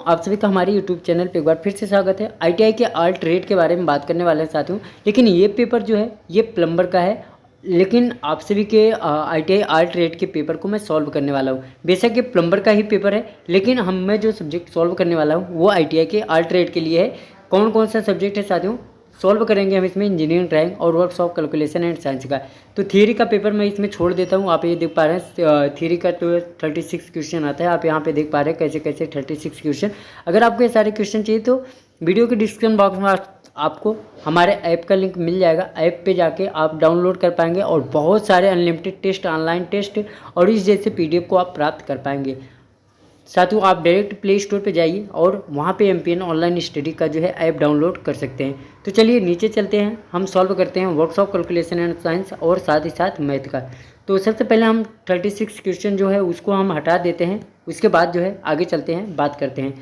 आप सभी का हमारे यूट्यूब चैनल पे एक बार फिर से स्वागत है। आईटीआई के आर्ट ट्रेड के बारे में बात करने वाले हैं साथियों। लेकिन ये पेपर जो है ये प्लम्बर का है। लेकिन आप सभी के आईटीआई आर्ट ट्रेड के पेपर को मैं सॉल्व करने वाला हूँ। बेशक ये प्लम्बर का ही पेपर है, लेकिन मैं जो सब्जेक्ट सॉल्व करने वाला हूँ वो आईटीआई के आर्ट ट्रेड के लिए है। कौन कौन सा सब्जेक्ट है साथियों, सॉल्व करेंगे हम इसमें इंजीनियरिंग ड्राइंग और works of calculation and science का। तो थियरी का पेपर मैं इसमें छोड़ देता हूँ। आप ये देख पा रहे हैं थियरी का तो 36 क्वेश्चन आता है। आप यहाँ पे देख पा रहे हैं कैसे कैसे 36 क्वेश्चन। अगर आपको ये सारे क्वेश्चन चाहिए तो वीडियो के डिस्क्रिप्शन बॉक्स में आपको हमारे ऐप का लिंक मिल जाएगा। ऐप पे जाके आप डाउनलोड कर पाएंगे और बहुत सारे अनलिमिटेड टेस्ट, ऑनलाइन टेस्ट और इस जैसे पीडीएफ को आप प्राप्त कर पाएंगे। साथियों आप डायरेक्ट प्ले स्टोर पे जाइए और वहाँ पे एमपीएन ऑनलाइन स्टडी का जो है ऐप डाउनलोड कर सकते हैं। तो चलिए नीचे चलते हैं, हम सॉल्व करते हैं works of calculation and science और साथ ही साथ मैथ का। तो सबसे पहले हम 36 क्वेश्चन जो है उसको हम हटा देते हैं। उसके बाद जो है आगे चलते हैं, बात करते हैं।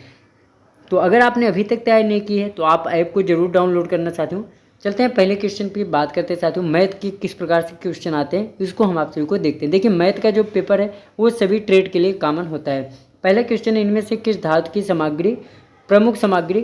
तो अगर आपने अभी तक तैयारी नहीं की है तो आप ऐप को जरूर डाउनलोड करना साथियों। चलते हैं पहले क्वेश्चन की बात करते हैं साथियों। मैथ की किस प्रकार से क्वेश्चन आते हैं इसको हम आप सभी को देखते हैं। देखिए मैथ का जो पेपर है वो सभी ट्रेड के लिए कॉमन होता है। पहला क्वेश्चन है, इनमें से किस धातु की सामग्री प्रमुख सामग्री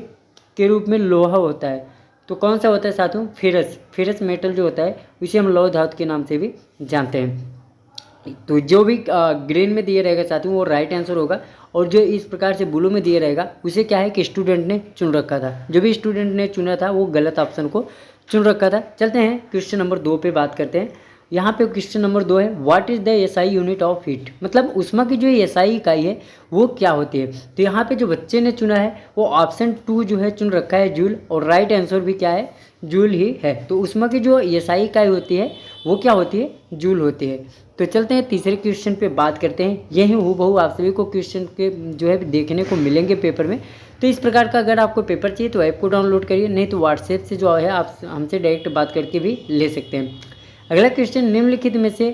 के रूप में लोहा होता है? तो कौन सा होता है साथियों? फेरस। फेरस मेटल जो होता है उसे हम लौह धातु के नाम से भी जानते हैं। तो जो भी ग्रीन में दिया रहेगा साथियों वो राइट आंसर होगा, और जो इस प्रकार से ब्लू में दिया रहेगा उसे क्या है कि स्टूडेंट ने चुन रखा था। जो भी स्टूडेंट ने चुना था वो गलत ऑप्शन को चुन रखा था। चलते हैं क्वेश्चन नंबर 2 पे बात करते हैं। यहाँ पे क्वेश्चन नंबर 2 है, what is the SI unit of heat? मतलब उष्मा की जो एसआई इकाई है वो क्या होती है? तो यहाँ पे जो बच्चे ने चुना है वो ऑप्शन 2 जो है चुन रखा है जूल, और राइट आंसर भी क्या है? जूल ही है। तो उष्मा की जो एसआई इकाई होती है वो क्या होती है? जूल होती है। तो चलते हैं तीसरे क्वेश्चन पे बात करते हैं। यही हूबहू आप सभी को क्वेश्चन के जो है देखने को मिलेंगे पेपर में। तो इस प्रकार का अगर आपको पेपर चाहिए तो ऐप को डाउनलोड करिए, नहीं तो व्हाट्सएप से जो है आप हमसे डायरेक्ट बात करके भी ले सकते हैं। अगला क्वेश्चन, निम्नलिखित में से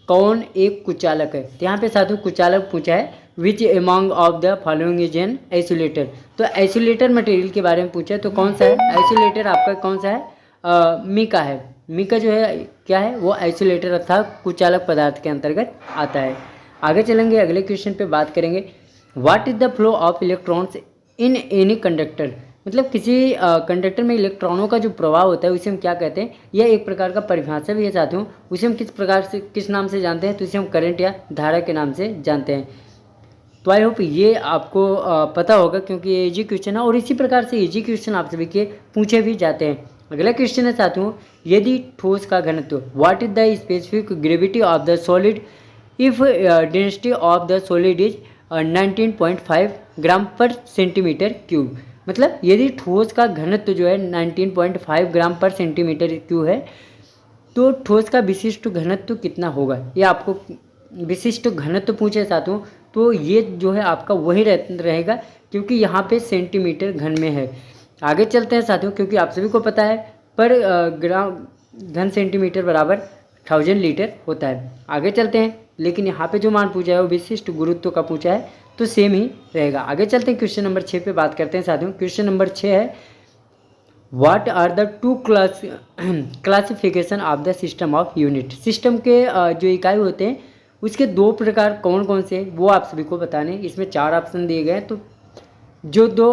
कौन एक कुचालक है? तो यहाँ पे साथियों कुचालक पूछा है, which among of the following is an isolator? तो आइसोलेटर मटेरियल के बारे में पूछा है, तो कौन सा है आइसोलेटर? आपका कौन सा है? मीका है। मीका जो है क्या है? वो आइसोलेटर अर्थात कुचालक पदार्थ के अंतर्गत आता है। आगे चलेंगे, अगले क्वेश्चन पे बात करेंगे। What is the flow of electrons in any conductor? मतलब किसी कंडक्टर में इलेक्ट्रॉनों का जो प्रवाह होता है उसे हम क्या कहते हैं? यह एक प्रकार का परिभाषा भी है साथियों। उसे हम किस प्रकार से, किस नाम से जानते हैं? तो इसे हम करंट या धारा के नाम से जानते हैं। तो आई होप ये आपको पता होगा, क्योंकि ये इजी क्वेश्चन है और इसी प्रकार से इजी क्वेश्चन आप सभी के पूछे भी जाते हैं। अगला क्वेश्चन है साथियों, यदि ठोस का घनत्व, what is the specific gravity of the solid if density of the solid is 19.5 ग्राम पर सेंटीमीटर क्यूब? मतलब यदि ठोस का घनत्व जो है 19.5 ग्राम पर सेंटीमीटर क्यूब है तो ठोस का विशिष्ट घनत्व कितना होगा? ये आपको विशिष्ट घनत्व पूछे साथियों, तो ये जो है आपका वही रहेगा, क्योंकि यहाँ पे सेंटीमीटर घन में है। आगे चलते हैं साथियों, क्योंकि आप सभी को पता है पर ग्राम घन सेंटीमीटर बराबर 1000 लीटर होता है। आगे चलते हैं, लेकिन यहाँ पे जो मान पूछा है वो विशिष्ट गुरुत्व का पूछा है, तो सेम ही रहेगा। आगे चलते हैं, क्वेश्चन नंबर 6 पे बात करते हैं साथियों। क्वेश्चन नंबर 6 है, what are the two classification of the system of unit? System के जो इकाई होते हैं उसके 2 प्रकार कौन कौन से वो आप सभी को बताने। इसमें 4 ऑप्शन दिए गए हैं। तो जो 2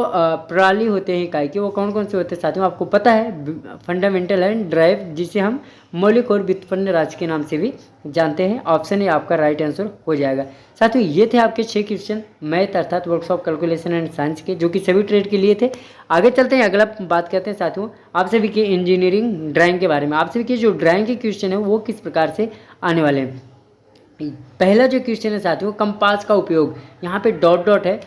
प्रणाली होते हैं इकाई के वो कौन कौन से होते हैं साथियों? आपको पता है, फंडामेंटल एंड ड्राइव, जिसे हम मौलिक और व्युत्पन्न राशि के नाम से भी जानते हैं। ऑप्शन ए आपका राइट आंसर हो जाएगा। साथियों ये थे आपके 6 क्वेश्चन मैथ अर्थात works of calculation and science के, जो कि सभी ट्रेड के लिए थे। आगे चलते हैं, अगला बात करते हैं साथियों आप सभी के इंजीनियरिंग ड्राइंग के बारे में। आप सभी के जो ड्राइंग के क्वेश्चन है वो किस प्रकार से आने वाले हैं। पहला जो क्वेश्चन है साथियों, कंपास का उपयोग, यहाँ पे डॉट डॉट है,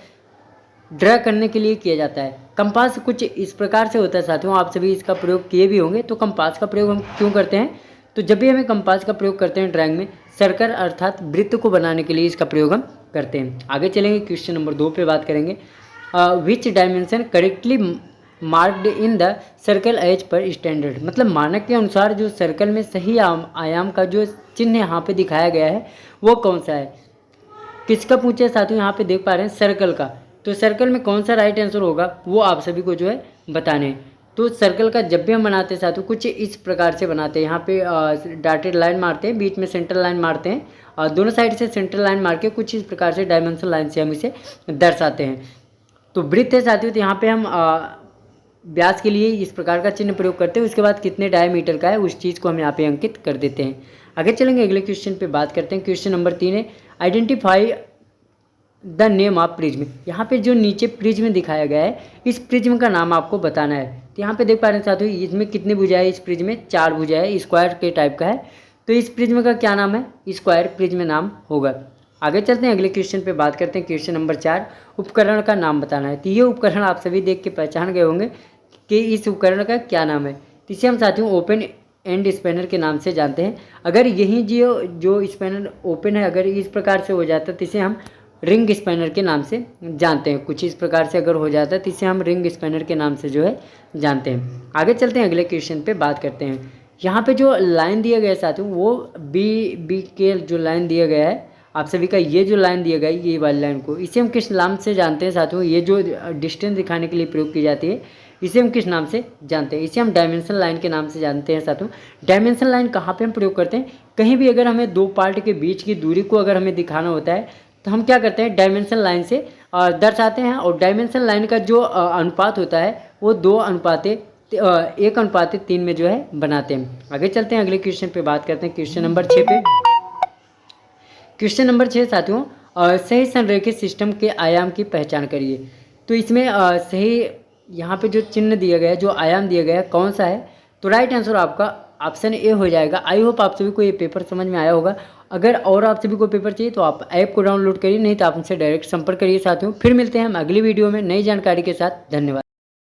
ड्रा करने के लिए किया जाता है। कंपास कुछ इस प्रकार से होता है साथियों, आप सभी इसका प्रयोग किए भी होंगे। तो कंपास का प्रयोग हम क्यों करते हैं? तो जब भी हमें कंपास का प्रयोग करते हैं ड्राइंग में, सर्कल अर्थात वृत्त को बनाने के लिए इसका प्रयोग हम करते हैं। आगे चलेंगे, क्वेश्चन नंबर 2 पे बात करेंगे। Which dimension correctly marked in the circle as per standard? मतलब मानक के अनुसार जो सर्कल में सही आयाम का जो चिन्ह यहाँ पे दिखाया गया है वो कौन सा है? किसका पूछे साथियों? यहाँ पे देख पा रहे हैं सर्कल का। तो सर्कल में कौन सा राइट आंसर होगा वो आप सभी को जो है बताने हैं। तो सर्कल का जब भी हम बनाते हैं साथियों कुछ इस प्रकार से बनाते हैं। यहाँ पे डॉटेड लाइन मारते हैं, बीच में सेंटर लाइन मारते हैं, और दोनों साइड से सेंटर लाइन मार के कुछ इस प्रकार से डायमेंशन लाइन से हम इसे दर्शाते हैं। तो वृत्त है साथियों, तो यहाँ पे हम व्यास के लिए इस प्रकार का चिन्ह प्रयोग करते हैं। उसके बाद कितने डायमीटर का है उस चीज़ को हम यहाँ पे अंकित कर देते हैं। आगे चलेंगे, अगले क्वेश्चन पे बात करते हैं। क्वेश्चन नंबर 3 है identify the name of prism. यहाँ पे जो नीचे प्रिज्म दिखाया गया है, इस प्रिज्म का नाम आपको बताना है। तो यहाँ पे देख पा रहे हैं साथियों, इसमें कितनी भुजाएं है? इस प्रिज्म में 4 भुजाएं है, स्क्वायर के टाइप का है। तो इस प्रिज्म का क्या नाम है? स्क्वायर प्रिज्म नाम होगा। आगे चलते हैं, अगले क्वेश्चन पे बात करते हैं। क्वेश्चन नंबर 4, उपकरण का नाम बताना है। तो ये उपकरण आप सभी देख के पहचान गए होंगे कि इस उपकरण का क्या नाम है। तो इसे हम साथियों ओपन एंड स्पैनर के नाम से जानते हैं। अगर यही जो स्पैनर ओपन है, अगर इस प्रकार से हो जाता है तो इसे हम रिंग स्पैनर के नाम से जानते हैं। कुछ इस प्रकार से अगर हो जाता है तो इसे हम रिंग स्पैनर के नाम से जो है जानते हैं। आगे चलते हैं, अगले क्वेश्चन पे बात करते हैं। यहाँ पे जो लाइन दिया गया है साथियों, वो बी के जो लाइन दिया गया है आप सभी का, ये जो लाइन दिया गया है, ये वाली लाइन को, इसे हम किस नाम से जानते हैं साथियों? ये जो डिस्टेंस दिखाने के लिए प्रयोग की जाती है, इसे हम किस नाम से जानते हैं? इसे हम डायमेंशन लाइन के नाम से जानते हैं साथियों। डायमेंशन लाइन कहाँ पे हम प्रयोग करते हैं? कहीं भी अगर हमें दो पार्ट के बीच की दूरी को अगर हमें दिखाना होता है तो हम क्या करते हैं? डायमेंशन लाइन से दर्शाते हैं। और डायमेंशन लाइन का जो अनुपात होता है वो 1:3 में जो है बनाते हैं। आगे चलते हैं, अगले क्वेश्चन पे बात करते हैं। क्वेश्चन नंबर 6 पे, क्वेश्चन नंबर 6 साथियों, सही संरेखित सिस्टम के आयाम की पहचान करिए। तो इसमें सही यहाँ पे जो चिन्ह दिया गया है, जो आयाम दिया गया है, कौन सा है? तो राइट आंसर आपका ऑप्शन ए हो जाएगा। आई होप आप सभी को ये पेपर समझ में आया होगा। अगर और आप सभी को पेपर चाहिए तो आप ऐप को डाउनलोड करिए, नहीं तो आप उनसे डायरेक्ट संपर्क करिए साथियों। फिर मिलते हैं हम अगली वीडियो में नई जानकारी के साथ। धन्यवाद।